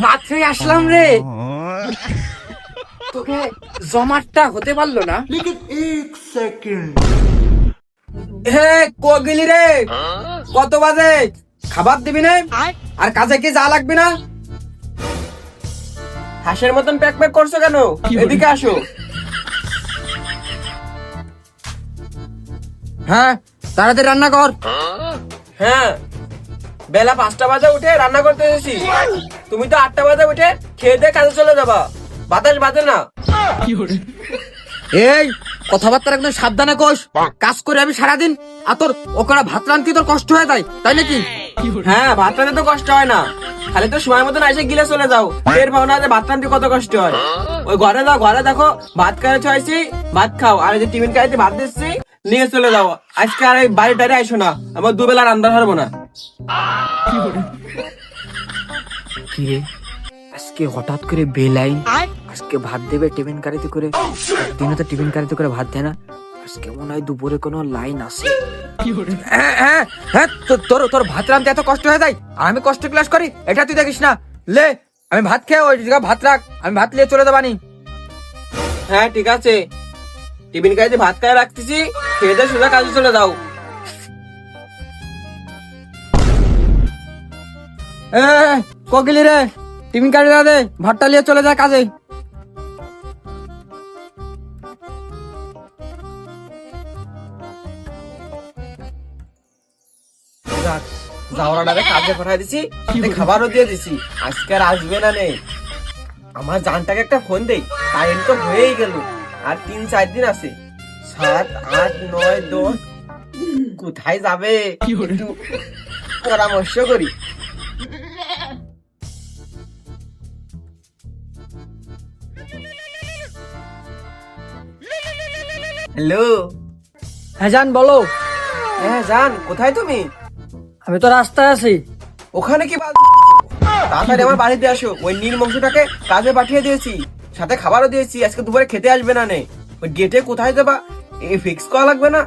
মাত্র আসলাম রে, তোকে জমাটটা হতে পারলো না। হে কোগিলি রে, কত বাজে? খাবার দিবি না আর কাজে কি যা লাগবে না? হাঁসের মতন প্যাক প্যাক করছো কেন? এদিকে আসো। হ্যাঁ, তাড়াতাড়ি রান্না কর। হ্যাঁ, বেলা 5টা বাজে উঠে রান্না করতে এসেছি, তুমি তো 8টা বাজে উঠে খেয়ে দিয়ে কাজে চলে যাবা। বাতাস বাজে না। এই কথাবার্তা একদম সাবধানে কোস। কাজ করে আমি সারাদিন, আর তোর ওখানে ভাত রান্তি তোর কষ্ট হয়ে যায়, তাই নাকি? হ্যাঁ, ভাত রান্তি তো কষ্ট হয় না, খালি তো সময় মতন এসে গিলে চলে যাও। এর ভাবনা যে ভাত রান্তি কত কষ্ট হয়। ওই ঘরে যাও, ঘরে দেখো ভাত খাওয়া ছয়ছি, ভাত খাও। আর এই যে টিফিন খাইতে ভাত দিচ্ছি, নিয়ে চলে যাও। আজকে আর এই বাড়ি টাড়ি আইসো না, আমার দুবেলা রান্না পারবো না। কি রে, আজকে হঠাৎ করে বেলাইন আজকে ভাত দেবে টিফিন কারিতে করে? দিনে তো টিফিন কারিতে করে ভাত দেয় না, আজকে মনে হয় দুপুরে কোনো লাইন আছে। তোর ভাত রাঁধতে এত কষ্ট হয়ে যায়, আর আমি কষ্ট ক্লাস করি, এটা তুই দেখিস না? লে, আমি ভাত খেয়ে ওই জায়গায় ভাত রাখ, আমি ভাত নিয়ে চলে যাবানি। হ্যাঁ ঠিক আছে, টিফিন কারিতে ভাত খাই রাখতেছি, খেয়ে দিয়ে সোজা কাজে চলে যাও। কোকিলি রে, টিফিন কারি দে, ভাতটা নিয়ে চলে যায় কাজে। কাজে পাঠাই দিছি, খাবারও দিয়ে দিছি, আজকে আর আসবে না। নেই, আমার জানটাকে একটা ফোন দেই, টাইম তো হয়েই গেল, আর 3-4 দিন আছে। 7, 8, 9, 10, কোথায় যাবে একটু পরামর্শ করি। হ্যালো। হ্যাঁ জান, বলো। হ্যাঁ জান, কোথায় তুমি? আমি তো রাস্তায় আছি। ওখানে কি তাড়াতাড়ি আমার বাড়িতে আসো, ওই নীল মাংসটাকে কাজে পাঠিয়ে দিয়েছি, সাথে খাবারও দিয়েছি, আজকে দুপুরে খেতে আসবে না। নে, ওই গেটে কোথায় যাবা এ ফিক্স করা লাগবে না?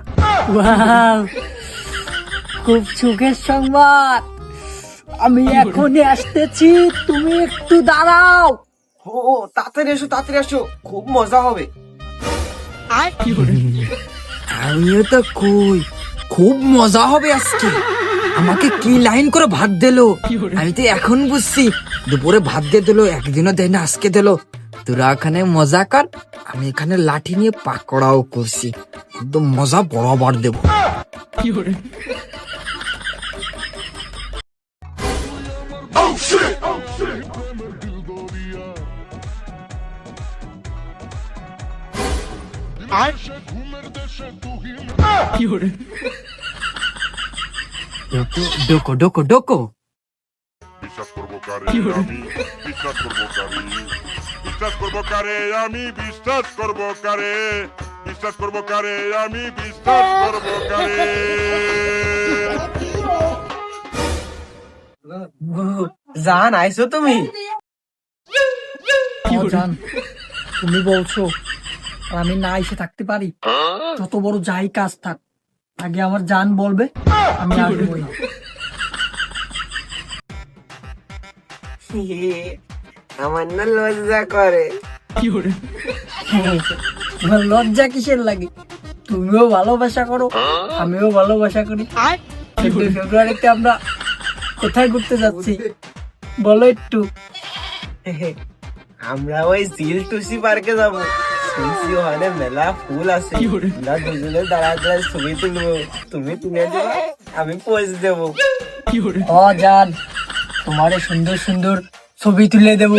খুব সুখের সংবাদ, আমি এখনই আসতেছি, তুমি একটু দাঁড়াও। ও তাড়াতাড়ি এসো, তাড়াতাড়ি এসো, খুব মজা হবে। আমিও তো কই, খুব মজা হবে আজকে। আমাকে কি লাইন করে ভাত দিলো, আমি তো এখন বুঝছি। দুপুরে ভাত দিয়ে দিলো, একদিনও দেয় না, আজকে দিলো। তোরা এখানে মজা কর, আমি এখানে লাঠি নিয়ে পাকড়াও করছি, একদম মজা বরাবর দেবো। ডোকো ডোকো ডোকো, বিশ্বাস করবো কারে আমি, বিশ্বাস করবো কারে, বিশ্বাস করবো কারে আমি, বিশ্বাস করবো কারে, বিশ্বাস করবো কারে আমি, বিশ্বাস করবো কারে। জান, আইসো তুমি? জান, তুমি বলছো আর আমি না এসে থাকতে পারি? যত বড় যাই কাজ থাক, আগে আমার জান বলবে, আমি আসবোই। আমার না লজ্জা করে। তোমার লজ্জা কিসের লাগে? তুমিও ভালোবাসা করো, আমিও ভালোবাসা করি। 14 ফেব্রুয়ারিতে আমরা কোথায় ঘুরতে যাচ্ছি বলো একটু? আমরা ওই জিল টুসি পার্কে যাবো, শুনছি ওখানে মেলা ফুল আছে, আমরা দুজনে দাঁড়ায় দাঁড়ায় ছবি তুলবো, তুমি তুলে দেবো, আমি পোজ দেবো। ও জান, তোমারে সুন্দর সুন্দর ছবি তুলে দেব,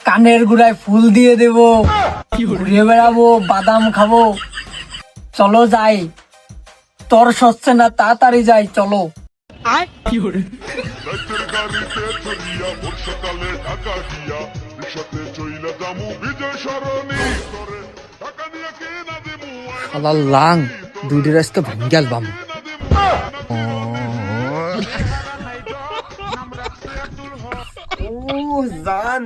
কানের গুড়ায় ফুল দিয়ে দেব, ঘুরে বেড়াবো, বাদাম খাবো। চলো যাই, তোর সচ্ছে না, তাড়াতাড়ি যাই, চলো। রাতের গাড়িতে চড়িয়া বর্ষাকালে ঢাকা গিয়া, রিক্সাতে চইলা যামু বিজয় সরণি করে, টাকা নিয়ে কে না দেবো, শালা লাং, দুইটা রাস্তা ভাঙ্গাল বাম। জান,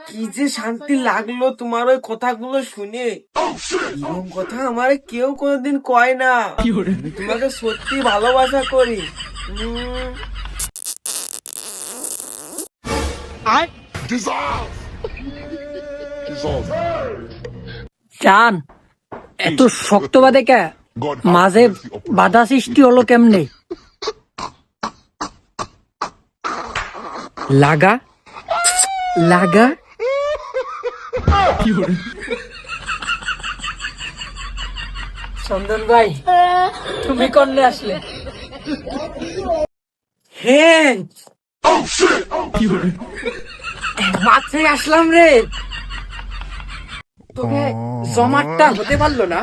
কি যে শান্তি লাগলো তোমার ওই কথাগুলো শুনে। এরকম কথা আমারে কেউ কোনোদিন কয় না। আমি তোমাকে সত্যি ভালোবাসা করি। জান, এত শক্ত বাদে কে মাঝে বাধা সৃষ্টি হলো কেমনে? লাগা লাগা চন্দন ভাই, তুমি করলে আসলে? হ্যাঁ, মাত্রই আসলাম রে। তোকে জমাটটা হতে পারলো না।